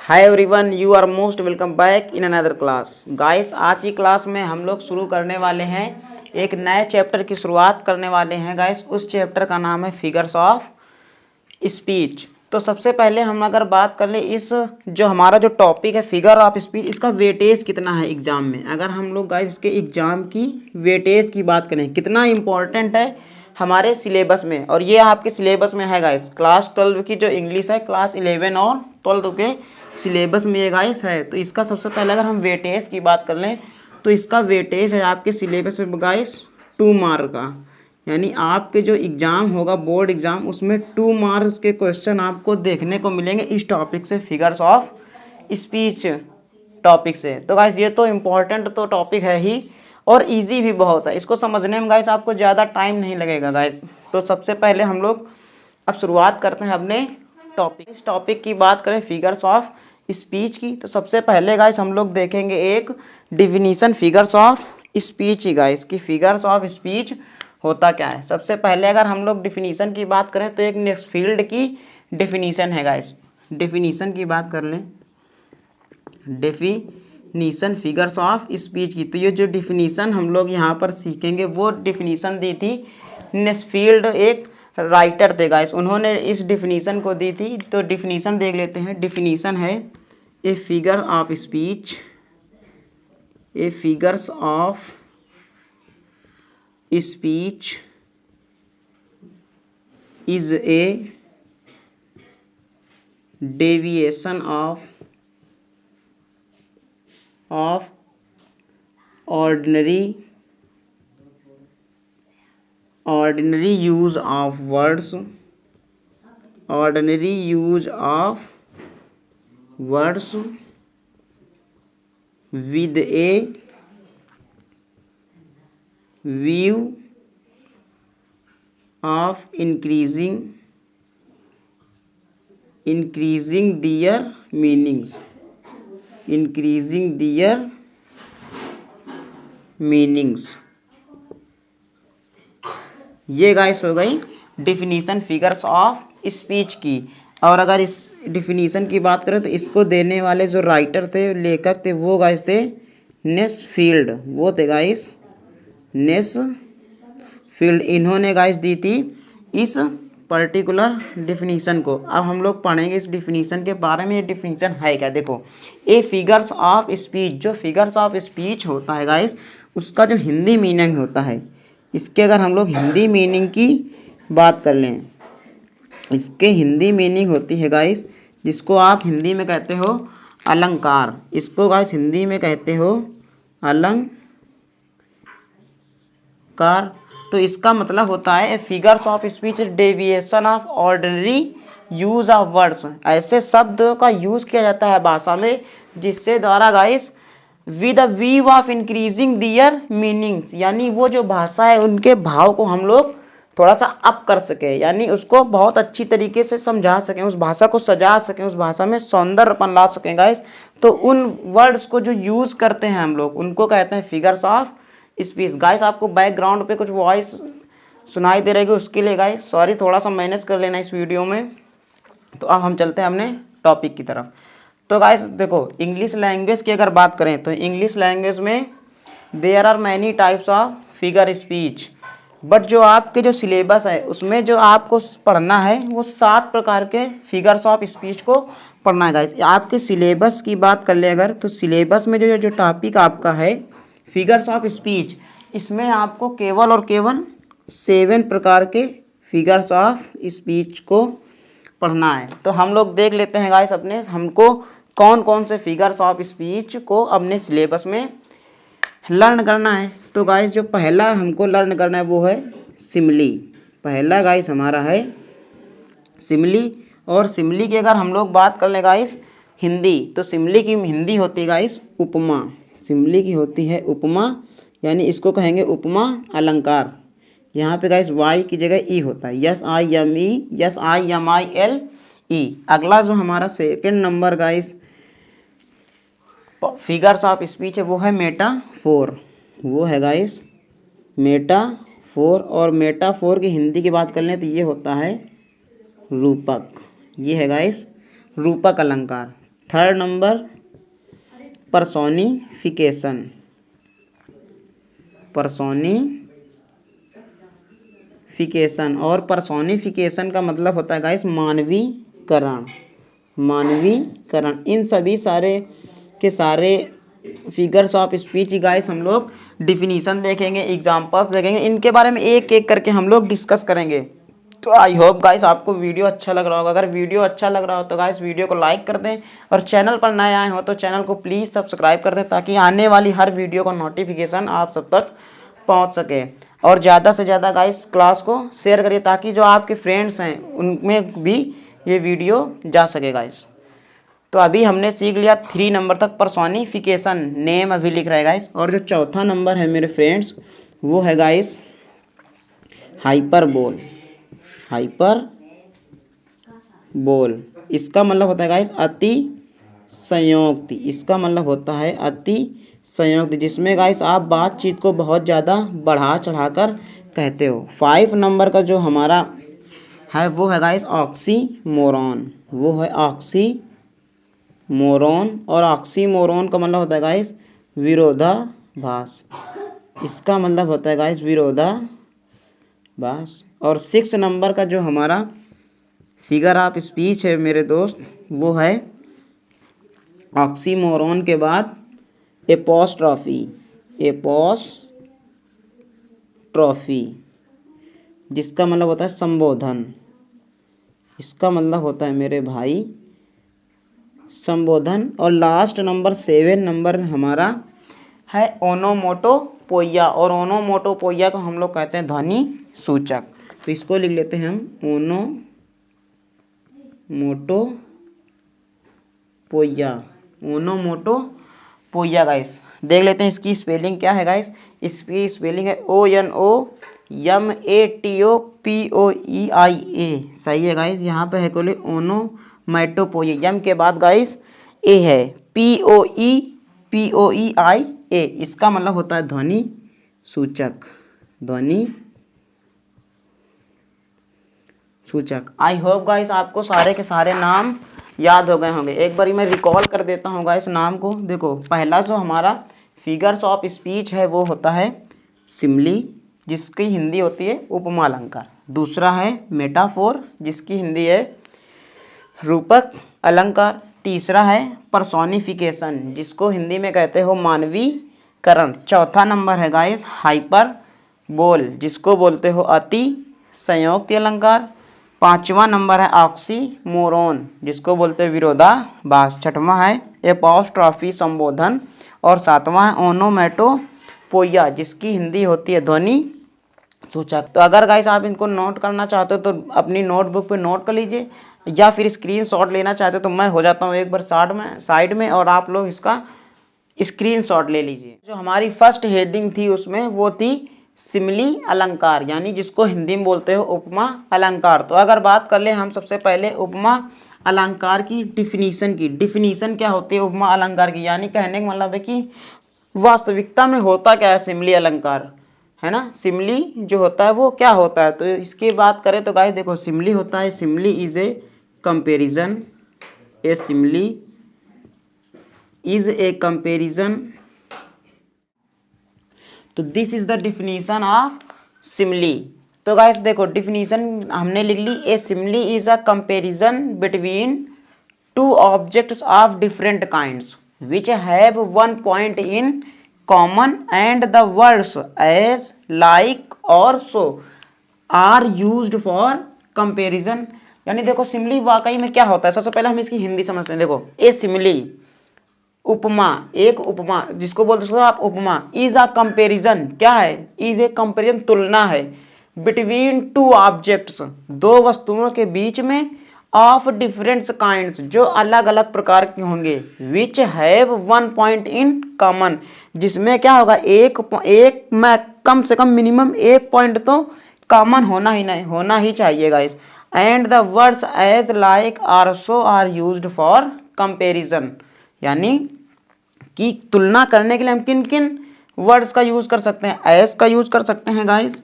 Hi everyone, you are most welcome back in another class. Guys, आज की class में हम लोग शुरू करने वाले हैं, एक नए चैप्टर की शुरुआत करने वाले हैं। गाइस, उस चैप्टर का नाम है फिगर्स ऑफ स्पीच। तो सबसे पहले हम अगर बात कर ले, इस जो हमारा जो टॉपिक है फिगर ऑफ स्पीच, इसका वेटेज कितना है एग्जाम में। अगर हम लोग गाइस इसके एग्जाम की वेटेज की बात करें, कितना इंपॉर्टेंट है हमारे सिलेबस में, और ये आपके सिलेबस में है गाइस। क्लास 12 की जो इंग्लिश है, क्लास 11 और 12 के सिलेबस में ये गाइस है। तो इसका सबसे पहले अगर हम वेटेज की बात कर लें, तो इसका वेटेज है आपके सिलेबस में गाइस 2 मार्क का। यानी आपके जो एग्ज़ाम होगा बोर्ड एग्ज़ाम, उसमें 2 मार्क्स के क्वेश्चन आपको देखने को मिलेंगे इस टॉपिक से, फिगर्स ऑफ स्पीच टॉपिक से। तो गाइस ये तो इम्पोर्टेंट तो टॉपिक है ही, और इजी भी बहुत है। इसको समझने में गाइस आपको ज़्यादा टाइम नहीं लगेगा गाइस। तो सबसे पहले हम लोग अब शुरुआत करते हैं अपने टॉपिक। इस टॉपिक की बात करें फिगर्स ऑफ स्पीच की, तो सबसे पहले गाइस हम लोग देखेंगे एक definition figures of speech he guys, कि फिगर्स ऑफ स्पीच होता क्या है। सबसे पहले अगर हम लोग डिफिनीशन की बात करें, तो एक नेक्स्ट फील्ड की डिफिनीशन है गाइस। डिफिनीशन की बात कर लें, डेफिनीशन फिगर्स ऑफ स्पीच की, तो ये जो डिफिनीशन हम लोग यहाँ पर सीखेंगे, वो डिफिनीशन दी थी नेस्फील्ड, एक राइटर थे गाइस, उन्होंने इस डिफिनीशन को दी थी। तो डिफिनीशन देख लेते हैं। डिफिनीशन है a figure of speech, a figures of speech is a deviation of ordinary use of words, ordinary use of words with a view of increasing their meanings, ये गाइस हो गई डिफिनीशन फिगर्स ऑफ स्पीच की। और अगर इस definition की बात करें, तो इसको देने वाले जो राइटर थे, लेखक थे, वो गाइस थे नेस्फील्ड। वो थे गाइस नेस्फील्ड। इन्होंने गाइस दी थी इस पर्टिकुलर डिफिनीशन को। अब हम लोग पढ़ेंगे इस डिफिनीशन के बारे में। ये डिफिनीशन है क्या, देखो। ए फिगर्स ऑफ स्पीच, जो फिगर्स ऑफ स्पीच होता है गाइस, उसका जो हिंदी मीनिंग होता है, इसके अगर हम लोग हिंदी मीनिंग की बात कर लें, इसके हिंदी मीनिंग होती है गाइस, जिसको आप हिंदी में कहते हो अलंकार। इसको गाइस हिंदी में कहते हो अलंकार। तो इसका मतलब होता है figures of speech deviation of ordinary use of words. ऐसे शब्द का यूज़ किया जाता है भाषा में, जिससे द्वारा guys with a view of increasing their meanings, यानी वो जो भाषा है उनके भाव को हम लोग थोड़ा सा अप कर सके, यानी उसको बहुत अच्छी तरीके से समझा सकें, उस भाषा को सजा सकें, उस भाषा में सौंदर्यपन ला सकें गाइस। तो उन वर्ड्स को जो यूज़ करते हैं हम लोग, उनको कहते हैं फिगर्स ऑफ स्पीच। गाइस, आपको बैकग्राउंड पे कुछ वॉइस सुनाई दे रहेगी, उसके लिए गाइस सॉरी, थोड़ा सा मैनेज कर लेना इस वीडियो में। तो अब हम चलते हैं अपने टॉपिक की तरफ। तो गाइस देखो, इंग्लिश लैंग्वेज की अगर बात करें, तो इंग्लिश लैंग्वेज में there are many types of figure speech, but जो आपके जो सिलेबस है, उसमें जो आपको पढ़ना है, वो 7 प्रकार के फिगर्स ऑफ स्पीच को पढ़ना है गाइस। आपके सिलेबस की बात कर ले अगर, तो सिलेबस में जो टॉपिक आपका है फिगर्स ऑफ स्पीच, इसमें आपको केवल और केवल 7 प्रकार के फिगर्स ऑफ स्पीच को पढ़ना है। तो हम लोग देख लेते हैं गाइस, अपने हमको कौन कौन से फिगर्स ऑफ स्पीच को अपने सिलेबस में लर्न करना है। तो गाइस जो पहला हमको लर्न करना है, वो है सिमली। पहला गाइस हमारा है सिमली। और सिमली की अगर हम लोग बात कर लें गाइस हिंदी, तो सिमली की हिंदी होती है गाइस उपमा। सिमली की होती है उपमा, यानी इसको कहेंगे उपमा अलंकार। यहाँ पे गाइस वाई की जगह ई होता है, SIMILE। अगला जो हमारा second number guys figures of speech है, वो है मेटाफोर। वो है गाइस मेटाफोर। और मेटाफोर की हिंदी की बात कर लें, तो ये होता है रूपक। ये है गाइस रूपक अलंकार। Third number personification. पर्सोनिफिकेशन, और पर्सोनिफिकेशन का मतलब होता है गाइस मानवीकरण। इन सभी सारे के सारे फिगर्स ऑफ स्पीच गाइस हम लोग डिफिनीशन देखेंगे, एग्जांपल्स देखेंगे, इनके बारे में एक एक करके हम लोग डिस्कस करेंगे। तो आई होप गाइस आपको वीडियो अच्छा लग रहा होगा। अगर वीडियो अच्छा लग रहा हो तो गाइस वीडियो को लाइक कर दें, और चैनल पर नए आए हो तो चैनल को प्लीज़ सब्सक्राइब कर दें, ताकि आने वाली हर वीडियो का नोटिफिकेशन आप सब तक पहुंच सके। और ज़्यादा से ज़्यादा गाइस क्लास को शेयर करिए, ताकि जो आपके फ्रेंड्स हैं उनमें भी ये वीडियो जा सके गाइस। तो अभी हमने सीख लिया 3 नंबर तक पर्सोनिफिकेशन, नेम अभी लिख रहा है गाइस। और जो चौथा नंबर है मेरे फ्रेंड्स वो है गाइस हाइपरबोल। इसका मतलब होता है गाइस अति संयोक्ति। इसका मतलब होता है अति संयोक्ति, जिसमें गाइस आप बातचीत को बहुत ज़्यादा बढ़ा चढ़ाकर कहते हो। 5 नंबर का जो हमारा है वो है गाइस ऑक्सीमोरॉन। और ऑक्सीमोरॉन का मतलब होता है गाइस विरोधाभास। इसका मतलब होता है गाइस विरोधाभास। और 6 नंबर का जो हमारा फिगर ऑफ स्पीच है मेरे दोस्त वो है ऑक्सीमोरॉन के बाद एपोस्ट्रॉफी, जिसका मतलब होता है संबोधन। इसका मतलब होता है मेरे भाई संबोधन। और लास्ट नंबर 7 नंबर हमारा है ओनोमोटोपोइया। और ओनोमोटोपोइया को हम लोग कहते हैं ध्वनि सूचक। तो इसको लिख लेते हैं हम ओनोमोटोपोइया गाइस। देख लेते हैं इसकी स्पेलिंग क्या है गाइस। इसकी स्पेलिंग है ONOMATOPOEIA। सही है गाइस। यहाँ पे है कोले ओनोमैटोपोइया, यम के बाद गाइस ए है, POEIA। इसका मतलब होता है ध्वनि सूचक। आई होप गाइस आपको सारे के सारे नाम याद हो गए होंगे। एक बारी मैं रिकॉल कर देता हूँ गाइस नाम को। देखो पहला जो हमारा फिगर्स ऑफ स्पीच है वो होता है सिमली, जिसकी हिंदी होती है उपमा अलंकार। दूसरा है मेटाफोर, जिसकी हिंदी है रूपक अलंकार। तीसरा है पर्सोनिफिकेशन, जिसको हिंदी में कहते हो मानवीकरण। चौथा नंबर है गाइस हाइपरबोल, जिसको बोलते हो अति संयोक्ति अलंकार। 5वां नंबर है ऑक्सीमोरॉन, जिसको बोलते हैं विरोधाभास। 6वां है एपोस्ट्रॉफी संबोधन। और 7वां है ओनोमैटोपोइया, जिसकी हिंदी होती है ध्वनि सूचक। तो अगर गाइस आप इनको नोट करना चाहते हो तो अपनी नोटबुक पे नोट कर लीजिए, या फिर स्क्रीनशॉट लेना चाहते हो तो मैं हो जाता हूँ एक बार साइड में और आप लोग इसका स्क्रीनशॉट ले लीजिए। जो हमारी फर्स्ट हेडिंग थी उसमें वो थी सिमली अलंकार, यानी जिसको हिंदी में बोलते हो उपमा अलंकार। तो अगर बात कर ले हम सबसे पहले उपमा अलंकार की डिफिनीशन क्या होती है उपमा अलंकार की, यानी कहने का मतलब है कि वास्तविकता में होता क्या है सिमली अलंकार, है ना। सिमली जो होता है वो क्या होता है, तो इसकी बात करें तो गाइस देखो सिमली होता है, सिमली इज ए कंपेरिजन, तो this is the definition of simile. तो गाइस देखो डिफिनीशन हमने लिख ली, a simile is a comparison between two objects of different kinds which have one point in common and the words as like और so are used for comparison. यानी देखो सिमली वाकई में क्या होता है, सबसे पहले हम इसकी हिंदी समझते हैं। देखो ए सिमली उपमा, एक उपमा जिसको बोलते हो आप उपमा, इज अ कंपेरिजन क्या है, इज ए कंपेरिजन तुलना है, बिटवीन टू ऑब्जेक्ट्स दो वस्तुओं के बीच में, ऑफ डिफरेंट काइंड्स जो अलग अलग प्रकार के होंगे, which have one point in common जिसमें क्या होगा एक में कम से कम मिनिमम एक पॉइंट तो कॉमन होना ही चाहिए guys. And the words as like also are used for comparison, यानी कि तुलना करने के लिए हम किन किन वर्ड्स का यूज कर सकते हैं, एज का यूज कर सकते हैं गाइस,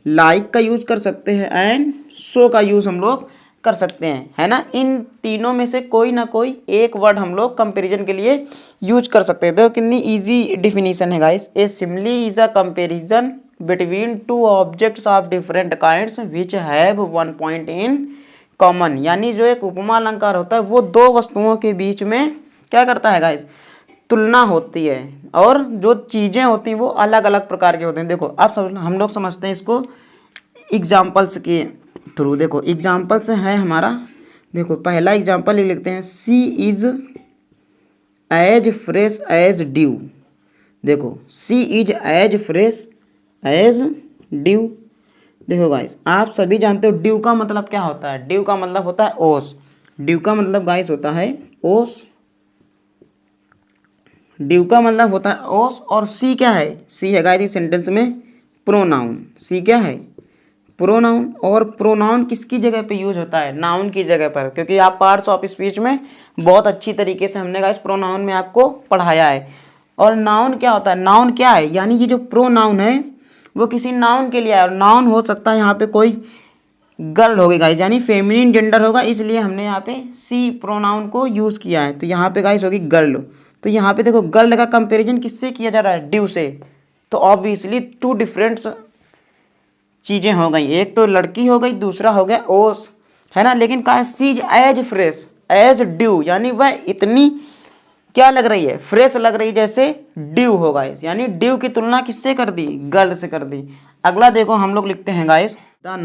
लाइक का यूज कर सकते हैं, एंड सो का यूज हम लोग कर सकते हैं, है ना। इन तीनों में से कोई ना कोई एक वर्ड हम लोग कंपैरिजन के लिए यूज कर सकते हैं। देखो कितनी इजी डिफिनीशन है guys. A simile is a comparison between two objects of different kinds which have one point in common. यानी जो एक उपमा अलंकार होता है वो दो वस्तुओं के बीच में क्या करता है गाइस, तुलना होती है, और जो चीज़ें होती हैं वो अलग अलग प्रकार के होते हैं। देखो अब सब हम लोग समझते हैं इसको एग्जाम्पल्स के थ्रू। देखो एग्जाम्पल्स है हमारा, देखो पहला एग्जाम्पल ये लिखते हैं, she is as fresh as dew. देखो she is as fresh as dew. देखो गाइस आप सभी जानते हो ड्यू का मतलब क्या होता है। ड्यू का मतलब होता है ओस। ड्यू का मतलब गाइस होता है ओस। ड्यू का मतलब होता है ओस। और सी क्या है, सी है गाइस इस सेंटेंस में प्रोनाउन। सी क्या है, प्रोनाउन। और प्रोनाउन किसकी जगह पे यूज होता है, नाउन की जगह पर, क्योंकि आप पार्ट्स ऑफ स्पीच में बहुत अच्छी तरीके से हमने गाइस प्रोनाउन में आपको पढ़ाया है। और नाउन क्या होता है, नाउन क्या है, यानी ये जो प्रोनाउन है वो किसी नाउन के लिए है। और नाउन हो सकता है यहाँ पे कोई गर्ल होगी गाइस, यानी फेमिनिन जेंडर होगा, इसलिए हमने यहाँ पे सी प्रोनाउन को यूज़ किया है। तो यहाँ पे गाइस होगी गर्ल। तो यहाँ पे देखो गर्ल का कंपैरिजन किससे किया जा रहा है, ड्यू से। तो ऑब्वियसली टू डिफरेंट चीज़ें हो गई, एक तो लड़की हो गई, दूसरा हो गया ओस, है ना। लेकिन कहा says as fresh as dew, यानी वह इतनी क्या लग रही है, फ्रेश लग रही जैसे ड्यू हो गाइस। यानी ड्यू की तुलना किससे कर दी, गर्ल से कर दी। अगला देखो हम लोग लिखते हैं guys, the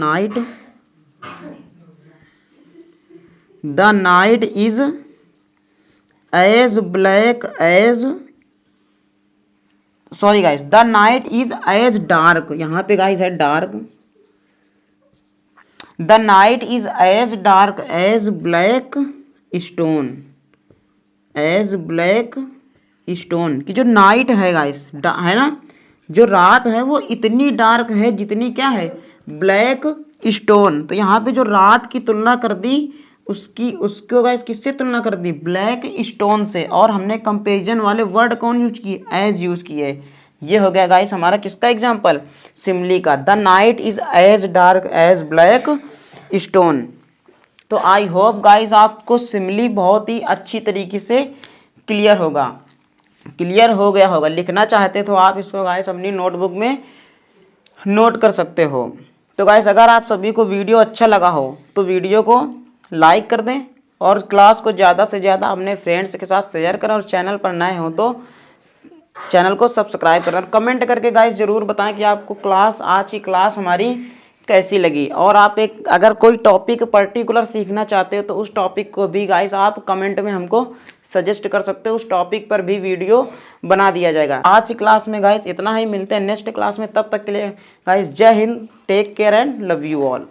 night is as black as, sorry guys, the night is as dark. यहाँ पे गाइस है dark. The night is as dark as black stone. As black stone की जो नाइट है गाइस, है ना, जो रात है वो इतनी डार्क है जितनी क्या है, ब्लैक स्टोन। तो यहाँ पे जो रात की तुलना कर दी उसको गाइस किससे तुलना कर दी, ब्लैक स्टोन से। और हमने कंपैरिजन वाले वर्ड कौन यूज किए, एज यूज किए। ये हो गया गाइस हमारा किसका एग्जाम्पल, सिमली का। The night is as dark as black stone. तो आई होप गाइस आपको सिमली बहुत ही अच्छी तरीके से क्लियर हो गया होगा। लिखना चाहते तो आप इसको गाइस अपनी नोटबुक में नोट कर सकते हो। तो गाइस अगर आप सभी को वीडियो अच्छा लगा हो तो वीडियो को लाइक कर दें, और क्लास को ज़्यादा से ज़्यादा अपने फ्रेंड्स के साथ शेयर करें, और चैनल पर नए हो तो चैनल को सब्सक्राइब करें। और कमेंट करके गाइस ज़रूर बताएं कि आपको आज की क्लास हमारी कैसी लगी। और आप अगर कोई टॉपिक पर्टिकुलर सीखना चाहते हो तो उस टॉपिक को भी गाइस आप कमेंट में हमको सजेस्ट कर सकते हो, उस टॉपिक पर भी वीडियो बना दिया जाएगा। आज की क्लास में गाइस इतना ही, मिलते हैं नेक्स्ट क्लास में। तब तक के लिए गाइस जय हिंद, take care and love you all.